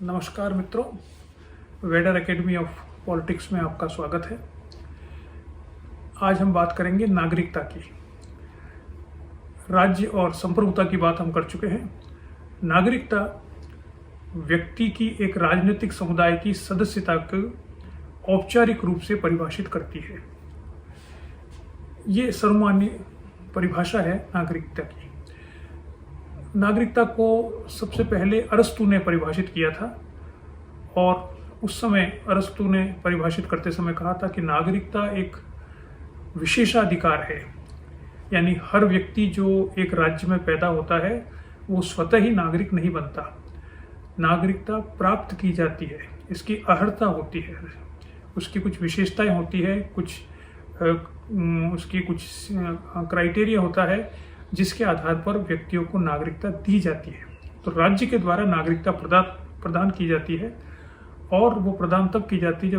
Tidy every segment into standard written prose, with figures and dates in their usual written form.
नमस्कार मित्रों, Vader academy of politics में आपका स्वागत है। आज हम बात करेंगे नागरिकता की। राज्य और संप्रभुता की बात हम कर चुके हैं। नागरिकता व्यक्ति की एक राजनीतिक समुदाय की सदस्यता को औपचारिक रूप से परिभाषित करती है। ये सर्वमान्य परिभाषा है नागरिकता की। नागरिकता को सबसे पहले अरस्तु ने परिभाषित किया था और उस समय अरस्तु ने परिभाषित करते समय कहा था कि नागरिकता एक विशेषाधिकार है, यानी हर व्यक्ति जो एक राज्य में पैदा होता है वो स्वतः ही नागरिक नहीं बनता। नागरिकता प्राप्त की जाती है, इसकी अर्हता होती है, उसकी कुछ विशेषताएं होती है, उसकी कुछ क्राइटेरिया होता है जिसके आधार पर व्यक्तियों को नागरिकता दी जाती है। तो राज्य के द्वारा नागरिकता प्रदान की जाती है और वो प्रदान तब की जाती है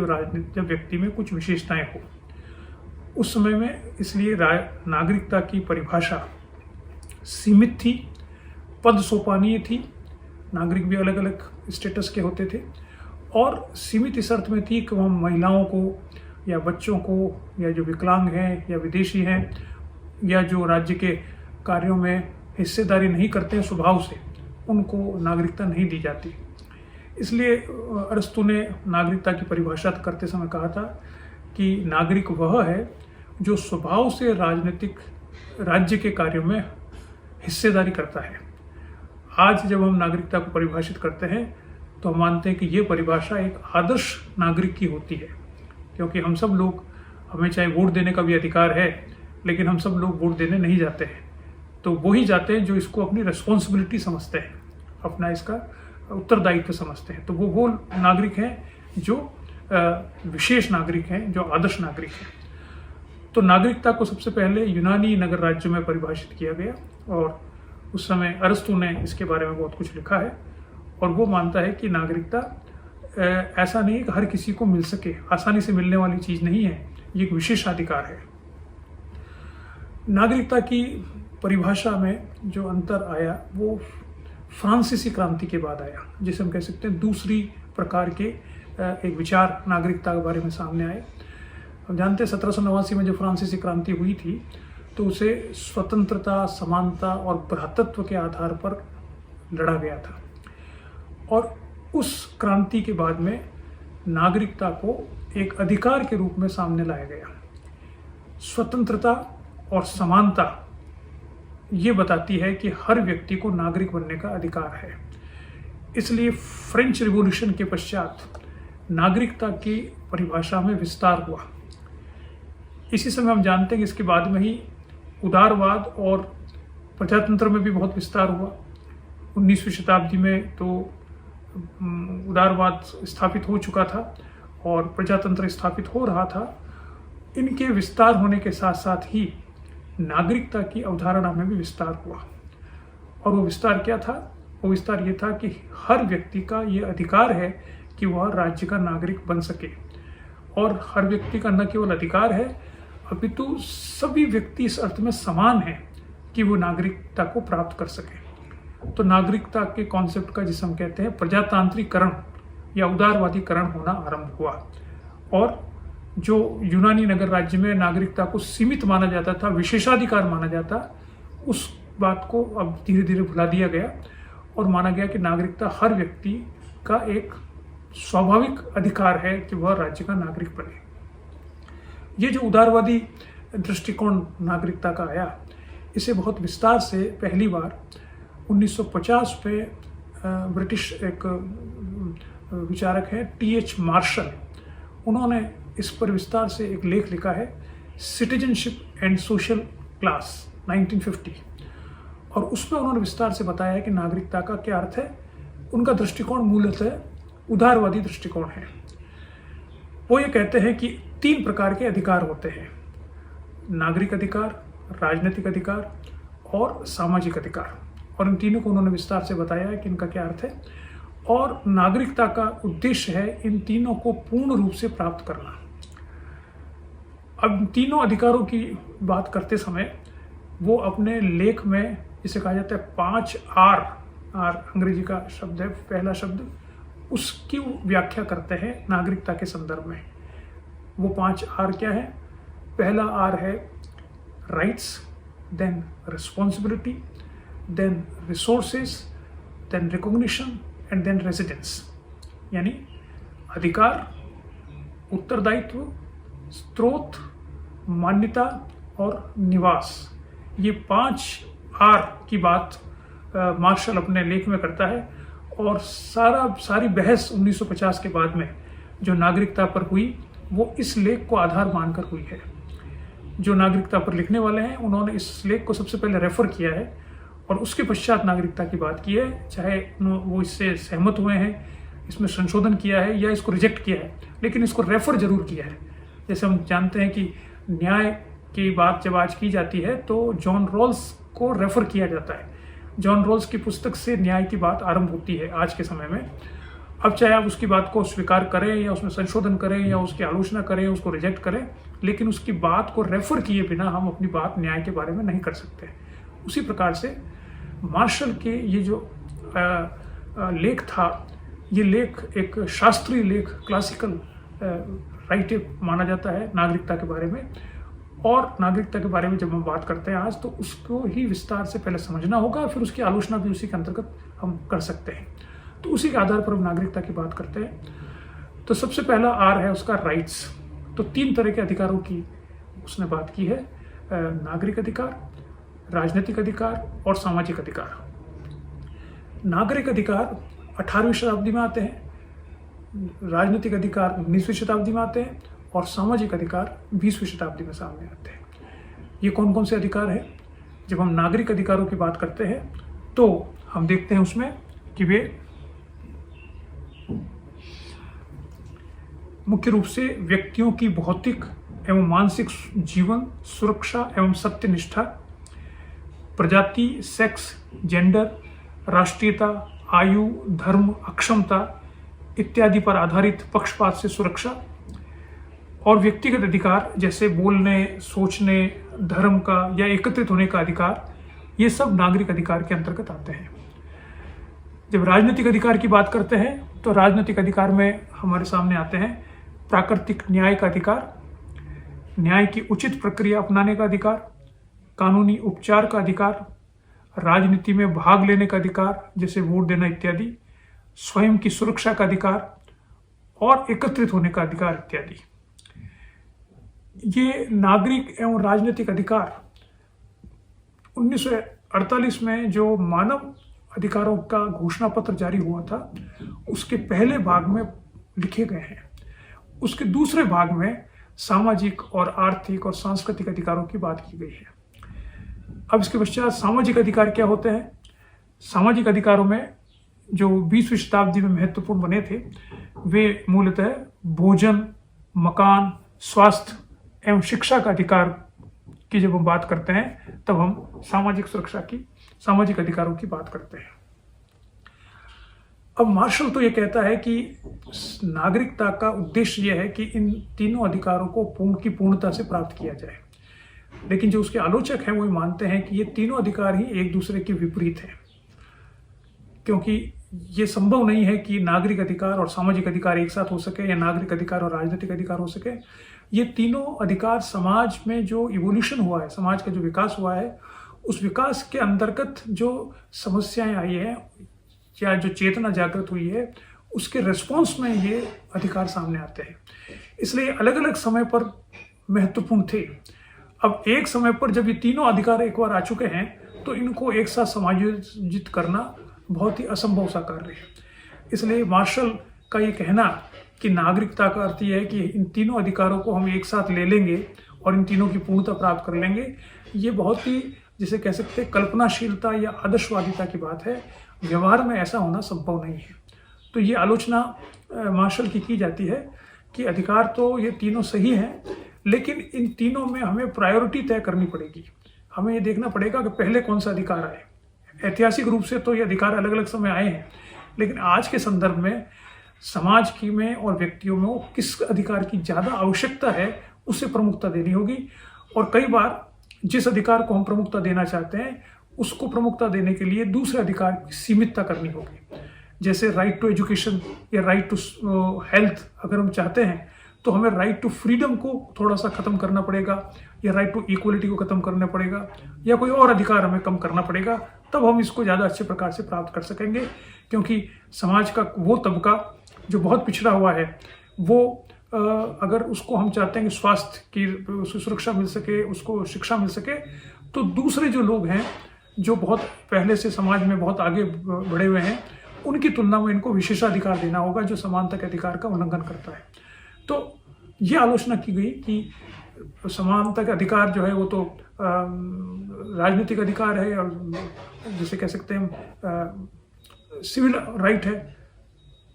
जब व्यक्ति में कुछ विशेषताएं हो। उस समय में इसलिए नागरिकता की परिभाषा सीमित थी, पद सोपानीय थी। नागरिक भी अलग अलग स्टेटस के होते थे और सीमित इस अर्थ में थी कि वह महिलाओं को या बच्चों को या जो विकलांग हैं या विदेशी हैं या जो राज्य के कार्यों में हिस्सेदारी नहीं करते हैं स्वभाव से, उनको नागरिकता नहीं दी जाती। इसलिए अरस्तु ने नागरिकता की परिभाषा करते समय कहा था कि नागरिक वह है जो स्वभाव से राज्य के कार्यों में हिस्सेदारी करता है। आज जब हम नागरिकता को परिभाषित करते हैं तो हम मानते हैं कि ये परिभाषा एक आदर्श नागरिक की होती है, क्योंकि हम सब लोग, हमें चाहे वोट देने का भी अधिकार है, लेकिन हम सब लोग वोट देने नहीं जाते हैं। तो वो ही जाते हैं जो इसको अपनी रिस्पॉन्सिबिलिटी समझते हैं, अपना इसका उत्तरदायित्व समझते हैं। तो वो नागरिक हैं जो विशेष नागरिक हैं, जो आदर्श नागरिक हैं। तो नागरिकता को सबसे पहले यूनानी नगर राज्यों में परिभाषित किया गया और उस समय अरस्तु ने इसके बारे में बहुत कुछ लिखा है और वो मानता है कि नागरिकता ऐसा नहीं है कि हर किसी को मिल सके, आसानी से मिलने वाली चीज़ नहीं है, ये एक विशेषाधिकार है। नागरिकता की परिभाषा में जो अंतर आया वो फ्रांसीसी क्रांति के बाद आया, जिसे हम कह सकते हैं दूसरी प्रकार के एक विचार नागरिकता के बारे में सामने आए। हम जानते हैं 1789 में जो फ्रांसीसी क्रांति हुई थी तो उसे स्वतंत्रता, समानता और भ्रातृत्व के आधार पर लड़ा गया था और उस क्रांति के बाद में नागरिकता को एक अधिकार के रूप में सामने लाया गया। स्वतंत्रता और समानता ये बताती है कि हर व्यक्ति को नागरिक बनने का अधिकार है। इसलिए फ्रेंच रिवॉल्यूशन के पश्चात नागरिकता की परिभाषा में विस्तार हुआ। इसी समय हम जानते हैं कि इसके बाद में ही उदारवाद और प्रजातंत्र में भी बहुत विस्तार हुआ। 19वीं शताब्दी में तो उदारवाद स्थापित हो चुका था और प्रजातंत्र स्थापित हो रहा था। इनके विस्तार होने के साथ साथ ही नागरिकता की अवधारणा में भी विस्तार हुआ। और वो विस्तार क्या था? वो विस्तार ये था कि हर व्यक्ति का ये अधिकार है कि वह राज्य का नागरिक बन सके। और हर व्यक्ति का न केवल अधिकार है अपितु सभी व्यक्ति इस अर्थ में समान हैं कि वो नागरिकता को प्राप्त कर सके। तो नागरिकता के कॉन्सेप्ट का, जिसे हम कहते हैं प्रजातांत्रिकरण या उदारवादीकरण, होना आरंभ हुआ। और जो यूनानी नगर राज्य में नागरिकता को सीमित माना जाता था, विशेषाधिकार माना जाता, उस बात को अब धीरे धीरे भुला दिया गया और माना गया कि नागरिकता हर व्यक्ति का एक स्वाभाविक अधिकार है कि वह राज्य का नागरिक बने। ये जो उदारवादी दृष्टिकोण नागरिकता का आया, इसे बहुत विस्तार से पहली बार 1950 में ब्रिटिश एक विचारक है टी.एच. मार्शल, उन्होंने इस पर विस्तार से एक लेख लिखा है, सिटीजनशिप एंड सोशल क्लास 1950। और उसमें उन्होंने विस्तार से बताया है कि नागरिकता का क्या अर्थ है। उनका दृष्टिकोण मूलतः उदारवादी दृष्टिकोण है। वो ये कहते हैं कि 3 प्रकार के अधिकार होते हैं: नागरिक अधिकार, राजनीतिक अधिकार और सामाजिक अधिकार। और इन तीनों को उन्होंने विस्तार से बताया है कि इनका क्या अर्थ है। और नागरिकता का उद्देश्य है इन तीनों को पूर्ण रूप से प्राप्त करना। अब तीनों अधिकारों की बात करते समय वो अपने लेख में, जिसे कहा जाता है 5 आर अंग्रेजी का शब्द है, पहला शब्द उसकी व्याख्या करते हैं नागरिकता के संदर्भ में। वो 5 आर क्या है? पहला आर है rights, then responsibility, then resources, then recognition and then residence. यानी अधिकार, उत्तरदायित्व, स्रोत, मान्यता और निवास। ये 5 आर की बात मार्शल अपने लेख में करता है। और सारी बहस 1950 के बाद में जो नागरिकता पर हुई वो इस लेख को आधार मानकर हुई है। जो नागरिकता पर लिखने वाले हैं उन्होंने इस लेख को सबसे पहले रेफर किया है और उसके पश्चात नागरिकता की बात की है। चाहे वो इससे सहमत हुए हैं, इसमें संशोधन किया है या इसको रिजेक्ट किया है, लेकिन इसको रेफर जरूर किया है। जैसे हम जानते हैं कि न्याय की बात जब आज की जाती है तो जॉन रॉल्स को रेफर किया जाता है। जॉन रॉल्स की पुस्तक से न्याय की बात आरंभ होती है आज के समय में। अब चाहे आप उसकी बात को स्वीकार करें या उसमें संशोधन करें या उसकी आलोचना करें, उसको रिजेक्ट करें, लेकिन उसकी बात को रेफर किए बिना हम अपनी बात न्याय के बारे में नहीं कर सकते। उसी प्रकार से मार्शल के ये जो लेख था, ये लेख एक शास्त्रीय लेख, क्लासिकल राइटिंग माना जाता है नागरिकता के बारे में। और नागरिकता के बारे में जब हम बात करते हैं आज, तो उसको ही विस्तार से पहले समझना होगा, फिर उसकी आलोचना भी उसी के अंतर्गत हम कर सकते हैं। तो उसी के आधार पर हम नागरिकता की बात करते हैं। तो सबसे पहला आर है उसका राइट्स। तो 3 तरह के अधिकारों की उसने बात की है, नागरिक अधिकार, राजनीतिक अधिकार और सामाजिक अधिकार। नागरिक अधिकार 18वीं शताब्दी में आते हैं, राजनीतिक अधिकार 19वीं शताब्दी में आते हैं और सामाजिक अधिकार 20वीं शताब्दी में सामने आते हैं। ये कौन कौन से अधिकार हैं? जब हम नागरिक अधिकारों की बात करते हैं तो हम देखते हैं उसमें कि वे मुख्य रूप से व्यक्तियों की भौतिक एवं मानसिक जीवन, सुरक्षा एवं सत्यनिष्ठा, प्रजाति, सेक्स, जेंडर, राष्ट्रीयता, आयु, धर्म, अक्षमता इत्यादि पर आधारित पक्षपात से सुरक्षा, और व्यक्तिगत अधिकार जैसे बोलने, सोचने, धर्म का या एकत्रित होने का अधिकार, ये सब नागरिक अधिकार के अंतर्गत आते हैं। जब राजनीतिक अधिकार की बात करते हैं तो राजनीतिक अधिकार में हमारे सामने आते हैं प्राकृतिक न्याय का अधिकार, न्याय की उचित प्रक्रिया अपनाने का अधिकार, कानूनी उपचार का अधिकार, राजनीति में भाग लेने का अधिकार जैसे वोट देना इत्यादि, स्वयं की सुरक्षा का अधिकार और एकत्रित होने का अधिकार इत्यादि। ये नागरिक एवं राजनीतिक अधिकार 1948 में जो मानव अधिकारों का घोषणा पत्र जारी हुआ था उसके पहले भाग में लिखे गए हैं। उसके दूसरे भाग में सामाजिक और आर्थिक और सांस्कृतिक अधिकारों की बात की गई है। अब इसके पश्चात सामाजिक अधिकार क्या होते हैं? सामाजिक अधिकारों में जो 20वीं शताब्दी में महत्वपूर्ण बने थे वे मूलतः भोजन, मकान, स्वास्थ्य एवं शिक्षा का अधिकार की जब हम बात करते हैं तब हम सामाजिक सुरक्षा की, सामाजिक अधिकारों की बात करते हैं। अब मार्शल तो ये कहता है कि नागरिकता का उद्देश्य यह है कि इन तीनों अधिकारों को पूर्णता से प्राप्त किया जाए, लेकिन जो उसके आलोचक हैं वो मानते हैं कि ये तीनों अधिकार ही एक दूसरे के विपरीत हैं, क्योंकि ये संभव नहीं है कि नागरिक अधिकार और सामाजिक अधिकार एक साथ हो सके या नागरिक अधिकार और राजनीतिक अधिकार हो सके। ये तीनों अधिकार समाज में जो इवोल्यूशन हुआ है, समाज का जो विकास हुआ है, उस विकास के अंतर्गत जो समस्याएं आई है या जो चेतना जागृत हुई है उसके रिस्पॉन्स में ये अधिकार सामने आते हैं। इसलिए अलग अलग समय पर महत्वपूर्ण थे। अब एक समय पर जब ये तीनों अधिकार एक बार आ चुके हैं तो इनको एक साथ समायोजित करना बहुत ही असंभव सा कार्य है। इसलिए मार्शल का ये कहना कि नागरिकता का अर्थ यह है कि इन तीनों अधिकारों को हम एक साथ ले लेंगे और इन तीनों की पूर्णता प्राप्त कर लेंगे, ये बहुत ही जिसे कह सकते हैं कल्पनाशीलता या आदर्शवादिता की बात है। व्यवहार में ऐसा होना संभव नहीं है। तो ये आलोचना मार्शल की जाती है कि अधिकार तो ये तीनों सही हैं, लेकिन इन तीनों में हमें प्रायोरिटी तय करनी पड़ेगी। हमें ये देखना पड़ेगा कि पहले कौन सा अधिकार आए। ऐतिहासिक रूप से तो ये अधिकार अलग अलग समय आए हैं, लेकिन आज के संदर्भ में समाज की में और व्यक्तियों में किस अधिकार की ज़्यादा आवश्यकता है उसे प्रमुखता देनी होगी। और कई बार जिस अधिकार को हम प्रमुखता देना चाहते हैं उसको प्रमुखता देने के लिए दूसरे अधिकार की सीमितता करनी होगी। जैसे राइट टू एजुकेशन या राइट टू हेल्थ अगर हम चाहते हैं तो हमें राइट टू फ्रीडम को थोड़ा सा खत्म करना पड़ेगा, या राइट टू इक्वलिटी को खत्म करना पड़ेगा, या कोई और अधिकार हमें कम करना पड़ेगा, तब हम इसको ज़्यादा अच्छे प्रकार से प्राप्त कर सकेंगे। क्योंकि समाज का वो तबका जो बहुत पिछड़ा हुआ है, वो अगर उसको हम चाहते हैं कि स्वास्थ्य की सुरक्षा मिल सके, उसको शिक्षा मिल सके, तो दूसरे जो लोग हैं जो बहुत पहले से समाज में बहुत आगे बढ़े हुए हैं, उनकी तुलना में इनको विशेषाधिकार देना होगा जो समानता के अधिकार का उल्लंघन करता है। तो ये आलोचना की गई कि समानता का अधिकार जो है वो तो राजनीतिक अधिकार है, और जिसे कह सकते हैं सिविल राइट है।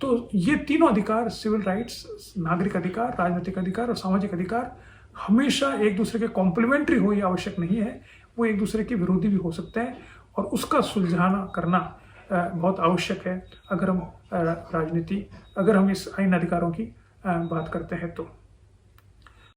तो ये तीनों अधिकार, सिविल राइट्स, नागरिक अधिकार, राजनीतिक अधिकार और सामाजिक अधिकार, हमेशा एक दूसरे के कॉम्प्लीमेंट्री हो, ये आवश्यक नहीं है, वो एक दूसरे के विरोधी भी हो सकते हैं, और उसका सुलझाना करना बहुत आवश्यक है अगर हम इस आइन अधिकारों की बात करते हैं तो।